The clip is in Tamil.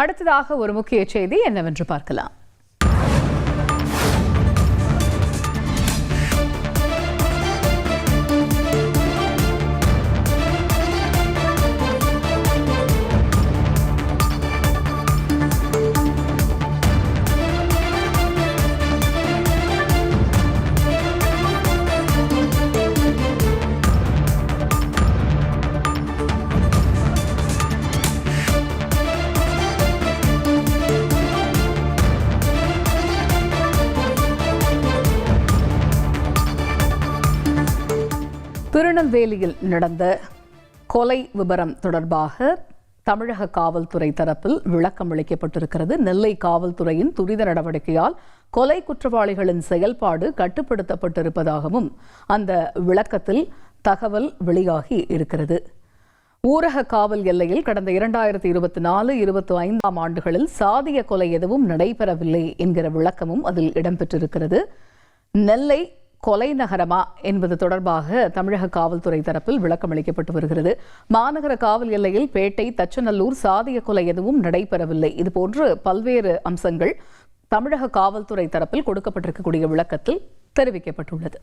அடுத்ததாக ஒரு முக்கிய செய்தி என்னவென்று பார்க்கலாம். திருநெல்வேலியில் நடந்த கொலை விபரம் தொடர்பாக தமிழக காவல்துறை தரப்பில் விளக்கம் அளிக்கப்பட்டிருக்கிறது. நெல்லை காவல்துறையின் துரித நடவடிக்கையால் கொலை குற்றவாளிகளின் செயல்பாடு கட்டுப்படுத்தப்பட்டிருப்பதாகவும் அந்த விளக்கத்தில் தகவல் வெளியாகி இருக்கிறது. ஊரக காவல் எல்லையில் கடந்த 2024-25 ஆண்டுகளில் சாதிய கொலை எதுவும் நடைபெறவில்லை என்கிற விளக்கமும் அதில் இடம்பெற்றிருக்கிறது. நெல்லை கொலை நகரமா என்பது தொடர்பாக தமிழக காவல்துறை தரப்பில் விளக்கம் அளிக்கப்பட்டு வருகிறது. மாநகர காவல் எல்லையில் பேட்டை, தச்சநல்லூர் சாதிய கொலை எதுவும் நடைபெறவில்லை. இதுபோன்று பல்வேறு அம்சங்கள் தமிழக காவல்துறை தரப்பில் கொடுக்கப்பட்டிருக்கக்கூடிய விளக்கத்தில் தெரிவிக்கப்பட்டுள்ளது.